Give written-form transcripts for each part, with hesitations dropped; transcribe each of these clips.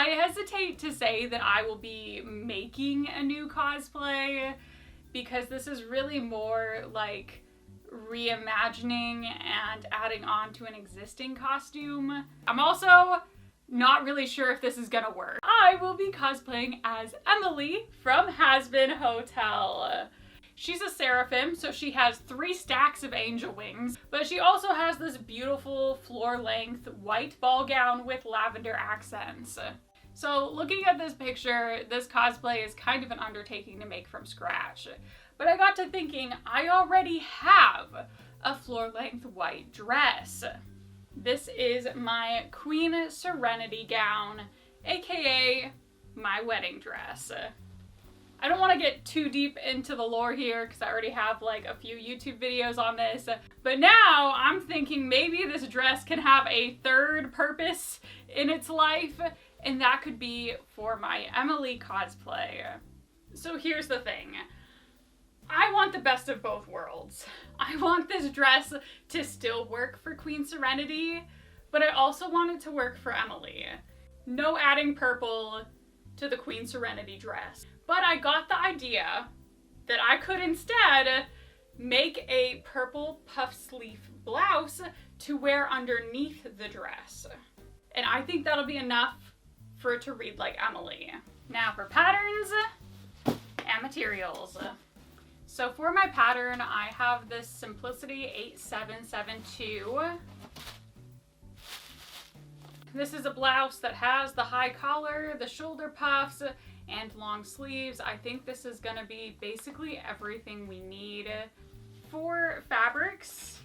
I hesitate to say that I will be making a new cosplay because this is really more like reimagining and adding on to an existing costume. I'm also not really sure if this is gonna work. I will be cosplaying as Emily from Hazbin Hotel. She's a seraphim, so she has 3 stacks of angel wings, but she also has this beautiful floor-length white ball gown with lavender accents. So looking at this picture, this cosplay is kind of an undertaking to make from scratch. But I got to thinking, I already have a floor-length white dress. This is my Queen Serenity gown, aka my wedding dress. I don't want to get too deep into the lore here because I already have like a few YouTube videos on this, but now I'm thinking maybe this dress can have a third purpose in its life, and that could be for my Emily cosplay. So here's the thing. I want the best of both worlds. I want this dress to still work for Queen Serenity, but I also want it to work for Emily. No adding purple to the Queen Serenity dress. But I got the idea that I could instead make a purple puff sleeve blouse to wear underneath the dress. And I think that'll be enough for it to read like Emily. Now for patterns and materials. So for my pattern, I have this Simplicity 8772. This is a blouse that has the high collar, the shoulder puffs, and long sleeves. I think this is gonna be basically everything we need. For fabrics,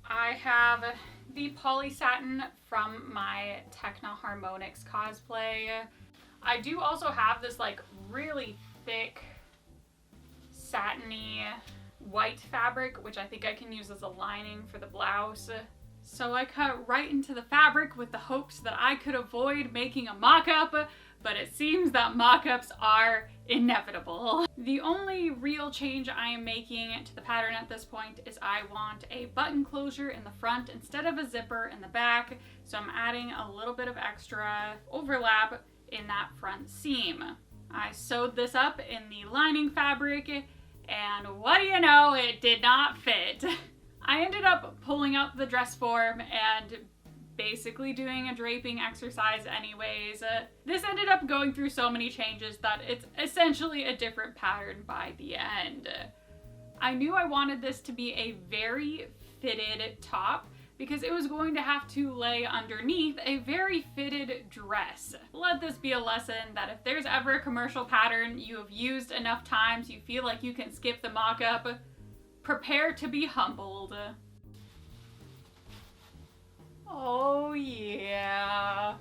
I have the poly satin from my Techno Harmonics cosplay. I do also have this like really thick satiny white fabric, which I think I can use as a lining for the blouse. So I cut right into the fabric with the hopes that I could avoid making a mock-up, but it seems that mock-ups are inevitable. The only real change I am making to the pattern at this point is I want a button closure in the front instead of a zipper in the back, so I'm adding a little bit of extra overlap in that front seam. I sewed this up in the lining fabric, and what do you know, it did not fit. I ended up pulling out the dress form and basically doing a draping exercise anyways. This ended up going through so many changes that it's essentially a different pattern by the end. I knew I wanted this to be a very fitted top because it was going to have to lay underneath a very fitted dress. Let this be a lesson that if there's ever a commercial pattern you have used enough times, you feel like you can skip the mock-up, prepare to be humbled. Oh yeah.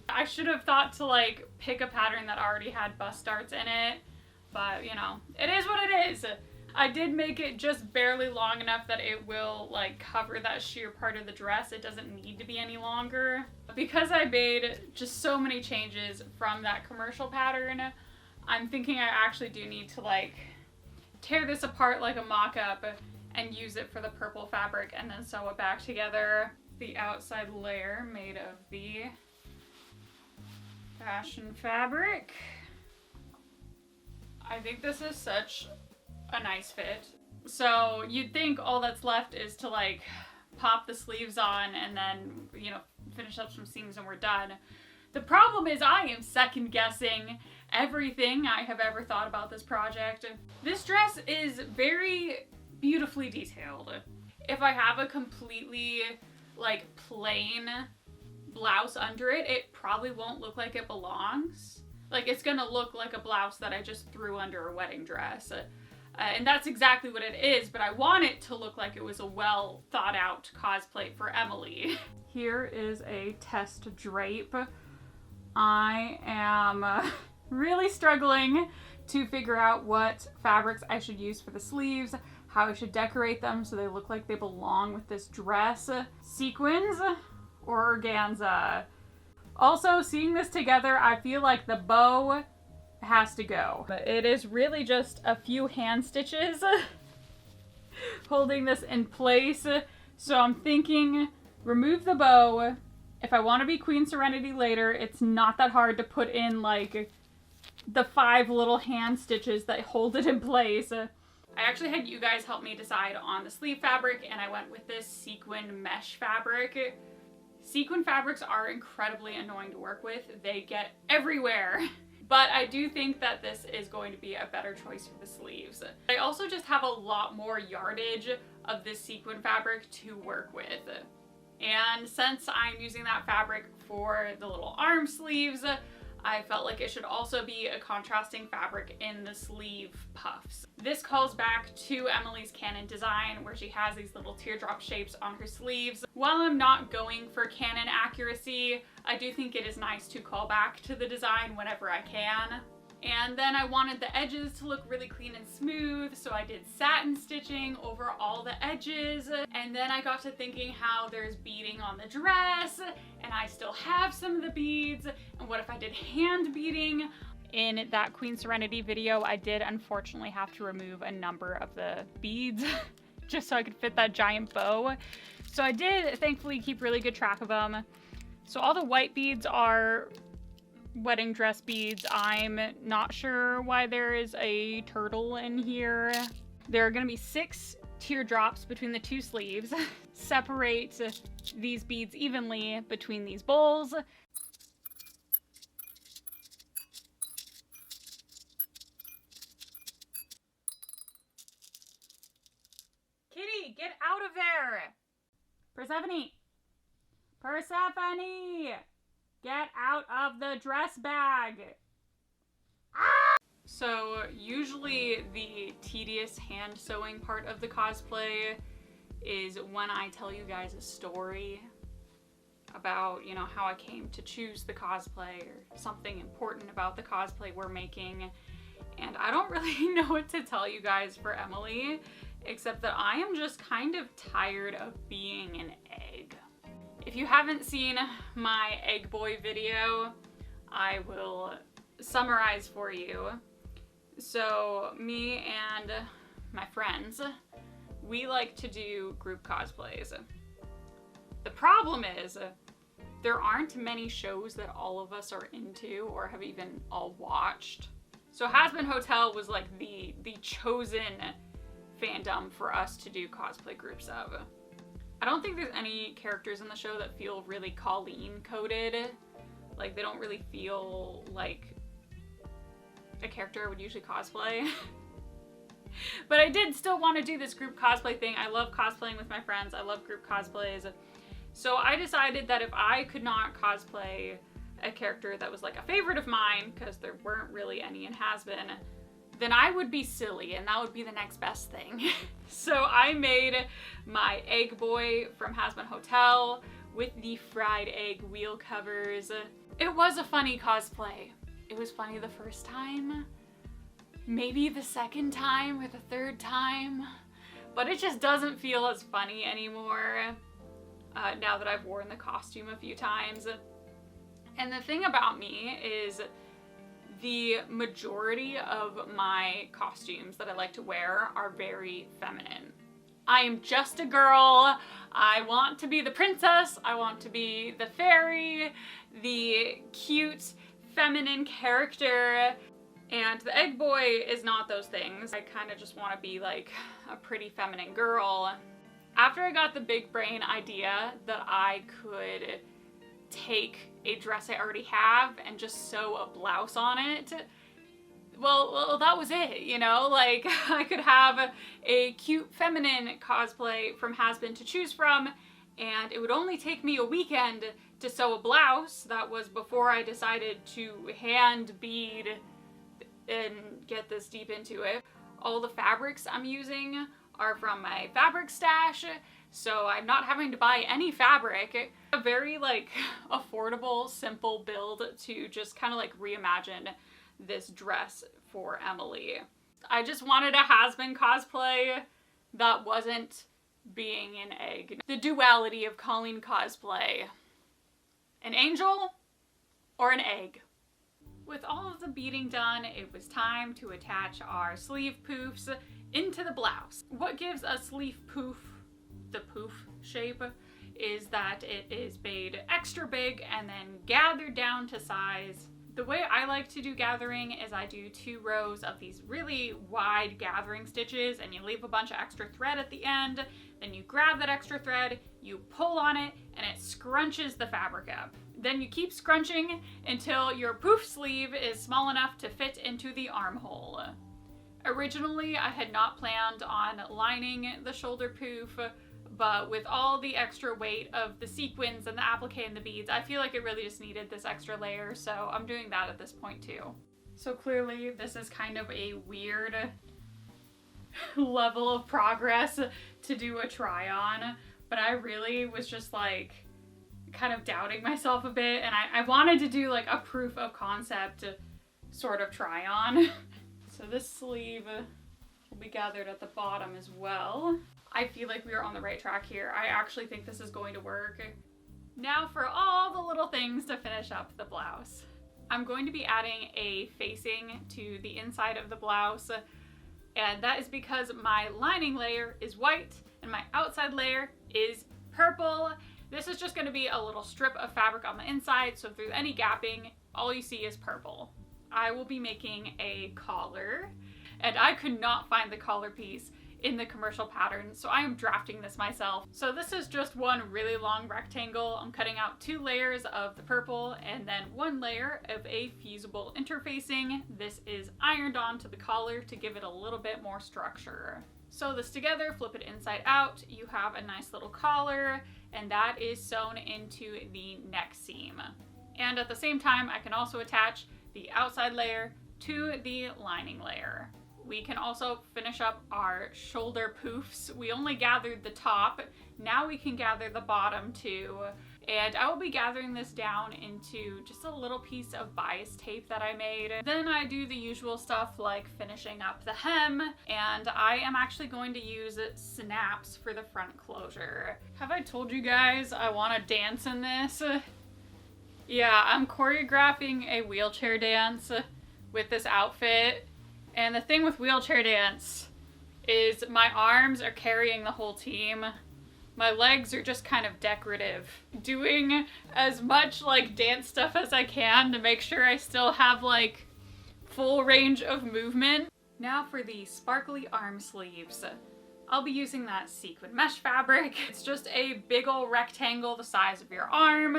I should have thought to like pick a pattern that already had bust darts in it, but you know, it is what it is. I did make it just barely long enough that it will like cover that sheer part of the dress. It doesn't need to be any longer. Because I made just so many changes from that commercial pattern, I'm thinking I actually do need to like tear this apart like a mock-up and use it for the purple fabric and then sew it back together. The outside layer made of the fashion fabric. I think this is such a nice fit. So you'd think all that's left is to like pop the sleeves on and then, you know, finish up some seams and we're done. The problem is I am second guessing everything I have ever thought about this project. This dress is very beautifully detailed. If I have a completely like plain blouse under it, it probably won't look like it belongs. Like it's gonna look like a blouse that I just threw under a wedding dress. And that's exactly what it is, but I want it to look like it was a well thought out cosplay for Emily. Here is a test drape. I am really struggling to figure out what fabrics I should use for the sleeves, how I should decorate them so they look like they belong with this dress. Sequins or organza. Also, seeing this together, I feel like the bow has to go. It is really just a few hand stitches holding this in place. So I'm thinking remove the bow, If I want to be Queen Serenity later, it's not that hard to put in like the 5 little hand stitches that hold it in place. I actually had you guys help me decide on the sleeve fabric, and I went with this sequin mesh fabric. Sequin fabrics are incredibly annoying to work with. They get everywhere. But I do think that this is going to be a better choice for the sleeves. I also just have a lot more yardage of this sequin fabric to work with. And since I'm using that fabric for the little arm sleeves, I felt like it should also be a contrasting fabric in the sleeve puffs. This calls back to Emily's canon design where she has these little teardrop shapes on her sleeves. While I'm not going for canon accuracy, I do think it is nice to call back to the design whenever I can. And then I wanted the edges to look really clean and smooth, so I did satin stitching over all the edges. And then I got to thinking how there's beading on the dress, and I still have some of the beads, and what if I did hand beading? In that Queen Serenity video, I did unfortunately have to remove a number of the beads just so I could fit that giant bow. So I did thankfully keep really good track of them. So all the white beads are wedding dress beads. I'm not sure why there is a turtle in here. There are going to be 6 teardrops between the 2 sleeves. Separate these beads evenly between these bowls. Kitty, get out of there! Persephone! Persephone! Get out of the dress bag! Ah! So usually the tedious hand sewing part of the cosplay is when I tell you guys a story about, you know, how I came to choose the cosplay or something important about the cosplay we're making. And I don't really know what to tell you guys for Emily, except that I am just kind of tired of being an egg. If you haven't seen my Egg Boy video, I will summarize for you. So me and my friends, we like to do group cosplays. The problem is there aren't many shows that all of us are into or have even all watched. So Hazbin Hotel was like the chosen fandom for us to do cosplay groups of. I don't think there's any characters in the show that feel really Colleen coded. Like, they don't really feel like a character I would usually cosplay. But I did still want to do this group cosplay thing. I love cosplaying with my friends. I love group cosplays. So I decided that if I could not cosplay a character that was like a favorite of mine, because there weren't really any in Hazbin, then I would be silly and that would be the next best thing. So I made my Egg Boy from Hazbin Hotel with the fried egg wheel covers. It was a funny cosplay. It was funny the first time, maybe the second time or the third time, but it just doesn't feel as funny anymore now that I've worn the costume a few times. And the thing about me is the majority of my costumes that I like to wear are very feminine. I am just a girl. I want to be the princess. I want to be the fairy, the cute feminine character. And the Egg Boy is not those things. I kind of just want to be like a pretty feminine girl. After I got the big brain idea that I could take a dress I already have and just sew a blouse on it, well, that was it, you know? Like, I could have a cute feminine cosplay from Hazbin to choose from, and it would only take me a weekend to sew a blouse. That was before I decided to hand bead and get this deep into it. All the fabrics I'm using are from my fabric stash, so I'm not having to buy any fabric. A very like affordable, simple build to just kind of like reimagine this dress for Emily. I just wanted a Hazbin cosplay that wasn't being an egg. The duality of Colleen cosplay. An angel or an egg. With all of the beading done, it was time to attach our sleeve poofs into the blouse. What gives a sleeve poof the poof shape is that it is made extra big and then gathered down to size. The way I like to do gathering is I do 2 rows of these really wide gathering stitches, and you leave a bunch of extra thread at the end. Then you grab that extra thread, you pull on it, and it scrunches the fabric up. Then you keep scrunching until your poof sleeve is small enough to fit into the armhole. Originally, I had not planned on lining the shoulder poof, but with all the extra weight of the sequins and the applique and the beads, I feel like it really just needed this extra layer, so I'm doing that at this point too. So clearly this is kind of a weird level of progress to do a try on, but I really was just like kind of doubting myself a bit, and I wanted to do like a proof of concept sort of try on. So this sleeve will be gathered at the bottom as well. I feel like we are on the right track here. I actually think this is going to work. Now for all the little things to finish up the blouse. I'm going to be adding a facing to the inside of the blouse, and that is because my lining layer is white and my outside layer is purple. This is just going to be a little strip of fabric on the inside, so through any gapping, all you see is purple. I will be making a collar, and I could not find the collar piece in the commercial pattern, so I am drafting this myself. So this is just one really long rectangle. I'm cutting out 2 layers of the purple and then 1 layer of a fusible interfacing. This is ironed onto the collar to give it a little bit more structure. Sew this together, flip it inside out, you have a nice little collar, and that is sewn into the neck seam. And at the same time, I can also attach the outside layer to the lining layer. We can also finish up our shoulder poofs. We only gathered the top. Now we can gather the bottom too. And I will be gathering this down into just a little piece of bias tape that I made. Then I do the usual stuff like finishing up the hem, and I am actually going to use snaps for the front closure. Have I told you guys I want to dance in this? Yeah, I'm choreographing a wheelchair dance with this outfit. And the thing with wheelchair dance is my arms are carrying the whole team. My legs are just kind of decorative. Doing as much like dance stuff as I can to make sure I still have like full range of movement. Now for the sparkly arm sleeves. I'll be using that sequin mesh fabric. It's just a big old rectangle the size of your arm.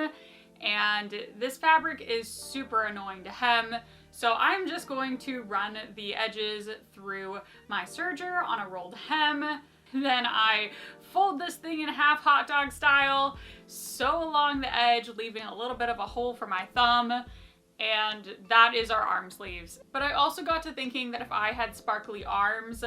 And this fabric is super annoying to hem. So I'm just going to run the edges through my serger on a rolled hem. Then I fold this thing in half hot dog style, sew along the edge, leaving a little bit of a hole for my thumb. And that is our arm sleeves. But I also got to thinking that if I had sparkly arms,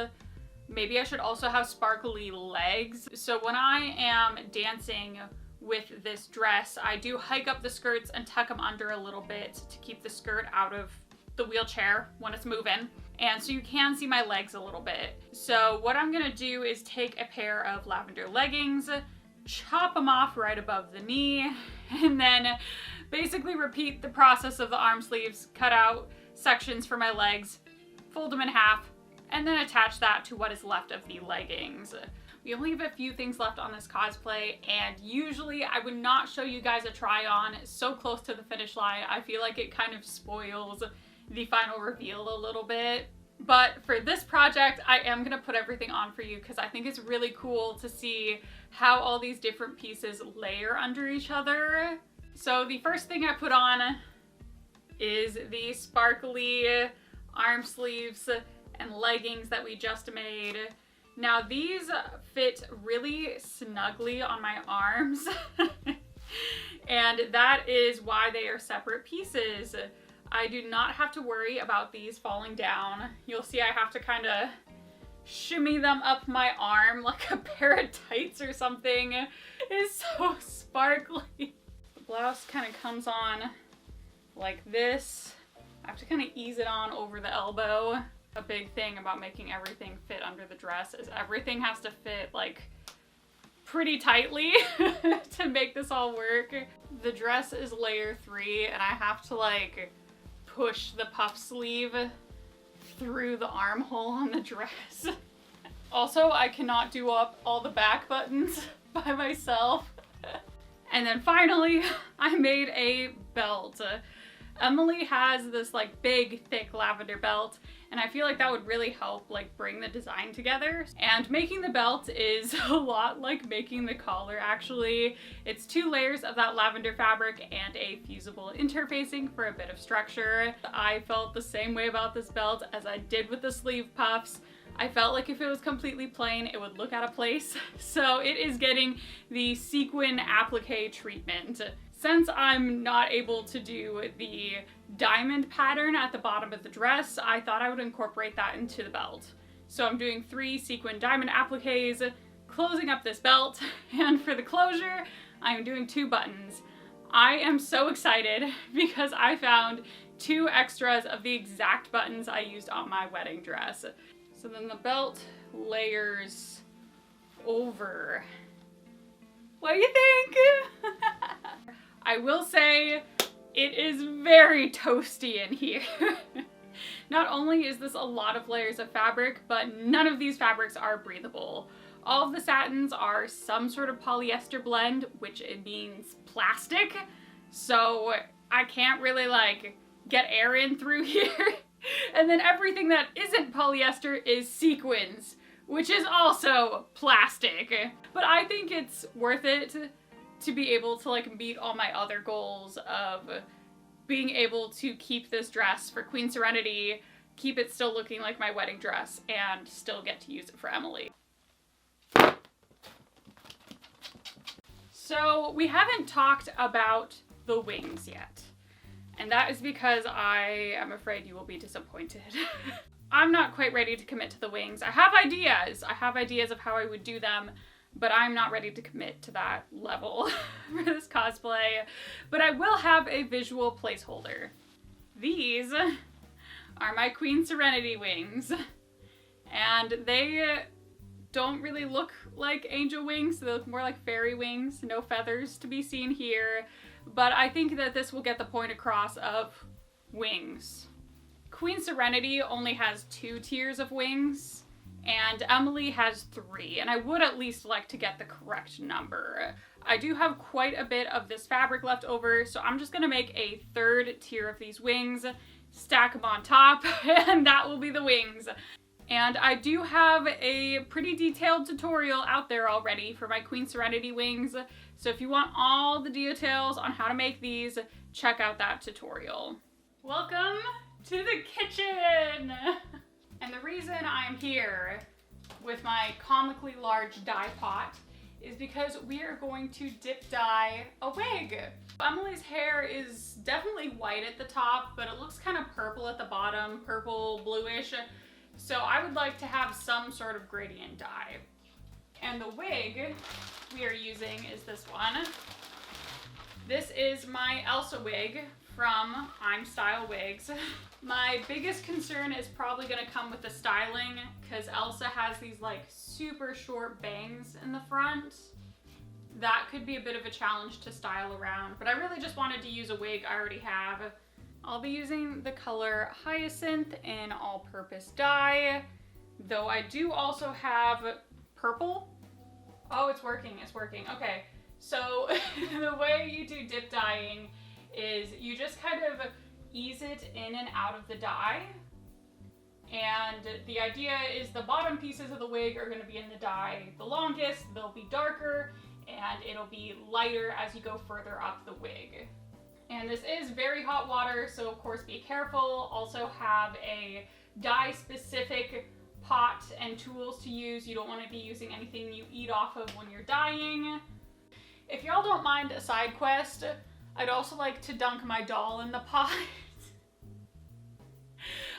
maybe I should also have sparkly legs. So when I am dancing with this dress, I do hike up the skirts and tuck them under a little bit to keep the skirt out of the wheelchair when it's moving, and so you can see my legs a little bit. So what I'm gonna do is take a pair of lavender leggings, chop them off right above the knee, and then basically repeat the process of the arm sleeves, cut out sections for my legs, fold them in half, and then attach that to what is left of the leggings. We only have a few things left on this cosplay, and usually I would not show you guys a try on so close to the finish line. I feel like it kind of spoils the final reveal a little bit. But for this project, I am gonna put everything on for you because I think it's really cool to see how all these different pieces layer under each other. So the first thing I put on is the sparkly arm sleeves and leggings that we just made. Now these fit really snugly on my arms and that is why they are separate pieces. I do not have to worry about these falling down. You'll see I have to kind of shimmy them up my arm like a pair of tights or something. It's so sparkly. The blouse kind of comes on like this. I have to kind of ease it on over the elbow. A big thing about making everything fit under the dress is everything has to fit like pretty tightly to make this all work. The dress is layer 3 and I have to like push the puff sleeve through the armhole on the dress. Also, I cannot do up all the back buttons by myself. And then finally, I made a belt. Emily has this like big, thick lavender belt, and I feel like that would really help like bring the design together. And making the belt is a lot like making the collar actually. It's 2 layers of that lavender fabric and a fusible interfacing for a bit of structure. I felt the same way about this belt as I did with the sleeve puffs. I felt like if it was completely plain, it would look out of place. So it is getting the sequin applique treatment. Since I'm not able to do the diamond pattern at the bottom of the dress, I thought I would incorporate that into the belt. So I'm doing 3 sequin diamond appliques, closing up this belt, and for the closure, I'm doing 2 buttons. I am so excited because I found 2 extras of the exact buttons I used on my wedding dress. So then the belt layers over. What do you think? I will say it is very toasty in here. Not only is this a lot of layers of fabric, but none of these fabrics are breathable. All of the satins are some sort of polyester blend, which it means plastic. So I can't really like get air in through here. And then everything that isn't polyester is sequins, which is also plastic. But I think it's worth it to be able to like meet all my other goals of being able to keep this dress for Queen Serenity, keep it still looking like my wedding dress, and still get to use it for Emily. So we haven't talked about the wings yet. And that is because I am afraid you will be disappointed. I'm not quite ready to commit to the wings. I have ideas. I have ideas of how I would do them, but I'm not ready to commit to that level for this cosplay. But I will have a visual placeholder. These are my Queen Serenity wings. And they don't really look like angel wings. They look more like fairy wings. No feathers to be seen here. But I think that this will get the point across of wings. Queen Serenity only has 2 tiers of wings, and Emily has 3, and I would at least like to get the correct number. I do have quite a bit of this fabric left over, so I'm just gonna make a 3rd tier of these wings, stack them on top, and that will be the wings. And I do have a pretty detailed tutorial out there already for my Queen Serenity wings. So if you want all the details on how to make these, check out that tutorial. Welcome to the kitchen! And the reason I'm here with my comically large dye pot is because we are going to dip dye a wig. Emily's hair is definitely white at the top, but it looks kind of purple at the bottom, purple, bluish. So I would like to have some sort of gradient dye. And the wig we are using is this one. This is my Elsa wig from I'm Style Wigs. My biggest concern is probably gonna come with the styling because Elsa has these like super short bangs in the front. That could be a bit of a challenge to style around, but I really just wanted to use a wig I already have. I'll be using the color Hyacinth in all-purpose dye, though I do also have purple. Oh, it's working, it's working. Okay, so the way you do dip dyeing is you just kind of ease it in and out of the dye. And the idea is the bottom pieces of the wig are going to be in the dye the longest, they'll be darker, and it'll be lighter as you go further up the wig. And this is very hot water, so of course be careful. Also have a dye specific pot and tools to use. You don't want to be using anything you eat off of when you're dyeing. If y'all don't mind a side quest, I'd also like to dunk my doll in the pot.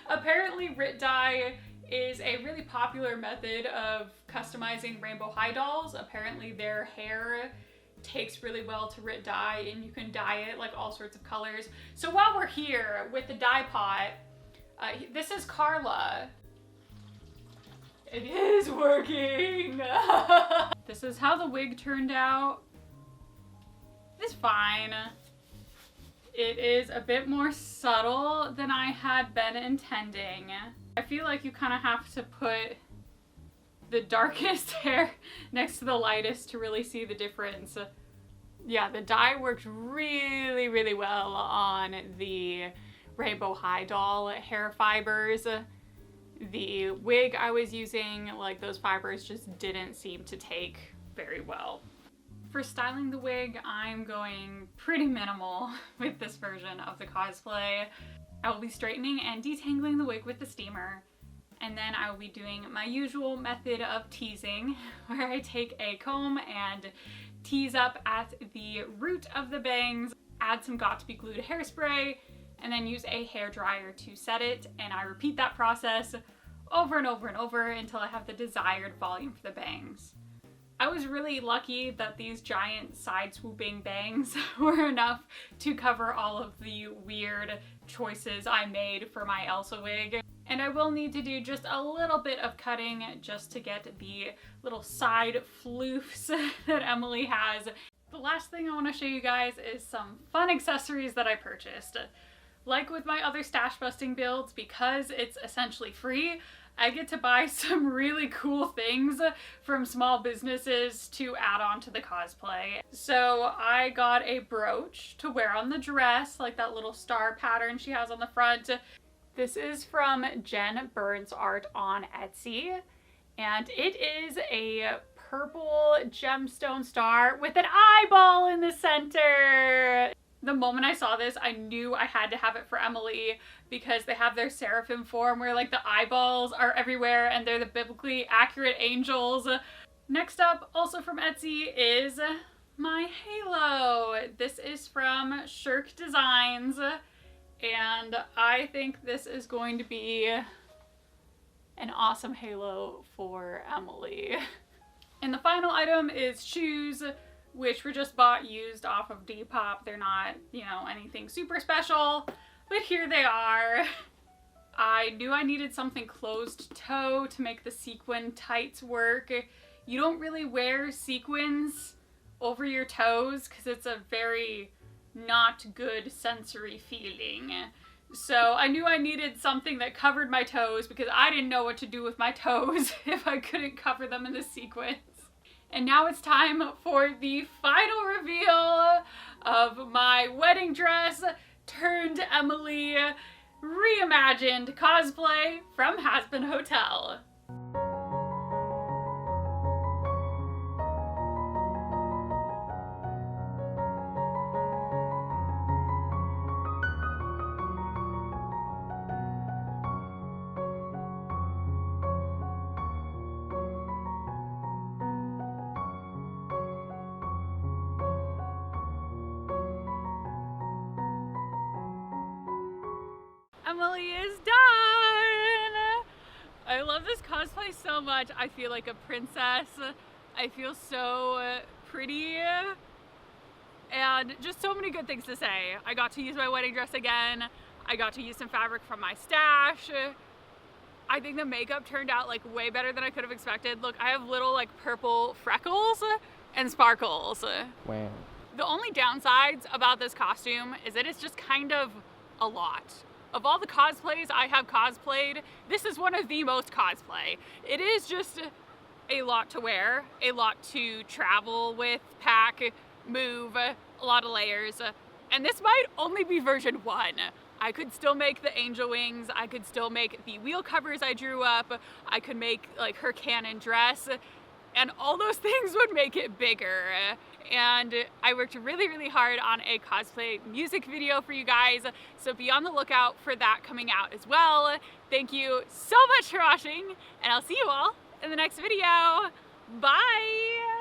Apparently Rit dye is a really popular method of customizing rainbow high dolls. Apparently their hair takes really well to Rit dye, and you can dye it like all sorts of colors. So while we're here with the dye pot, this is Carla. It is working! This is how the wig turned out. It's fine. It is a bit more subtle than I had been intending. I feel like you kind of have to put the darkest hair next to the lightest to really see the difference. Yeah, the dye worked really, really well on the Rainbow High Doll hair fibers. The wig I was using, like those fibers just didn't seem to take very well. For styling the wig, I'm going pretty minimal with this version of the cosplay. I will be straightening and detangling the wig with the steamer, and then I will be doing my usual method of teasing, where I take a comb and tease up at the root of the bangs, add some got-to-be glued hairspray, and then use a hair dryer to set it, and I repeat that process over and over and over until I have the desired volume for the bangs. I was really lucky that these giant side swooping bangs were enough to cover all of the weird choices I made for my Elsa wig. And I will need to do just a little bit of cutting just to get the little side floofs that Emily has. The last thing I want to show you guys is some fun accessories that I purchased. Like with my other stash busting builds, because it's essentially free, I get to buy some really cool things from small businesses to add on to the cosplay. So I got a brooch to wear on the dress, like that little star pattern she has on the front. This is from Jen Burns Art on Etsy, and it is a purple gemstone star with an eyeball in the center. The moment I saw this, I knew I had to have it for Emily because they have their seraphim form where like the eyeballs are everywhere and they're the biblically accurate angels. Next up, also from Etsy, is my halo. This is from Shirk Designs, and I think this is going to be an awesome halo for Emily. And the final item is shoes, which were just bought used off of Depop. They're not, you know, anything super special, but here they are. I knew I needed something closed toe to make the sequin tights work. You don't really wear sequins over your toes because it's a very not good sensory feeling. So I knew I needed something that covered my toes because I didn't know what to do with my toes if I couldn't cover them in the sequins. And now it's time for the final reveal of my wedding dress turned Emily reimagined cosplay from Hazbin Hotel. Emily is done! I love this cosplay so much. I feel like a princess. I feel so pretty. And just so many good things to say. I got to use my wedding dress again. I got to use some fabric from my stash. I think the makeup turned out like way better than I could have expected. Look, I have little like purple freckles and sparkles. Wow. The only downsides about this costume is that it's just kind of a lot. Of all the cosplays I have cosplayed, this is one of the most cosplay. It is just a lot to wear, a lot to travel with, pack, move, a lot of layers. And this might only be version 1. I could still make the angel wings, I could still make the wheel covers I drew up, I could make like her canon dress, and all those things would make it bigger. And I worked really, really hard on a cosplay music video for you guys, so be on the lookout for that coming out as well. Thank you so much for watching, and I'll see you all in the next video. Bye!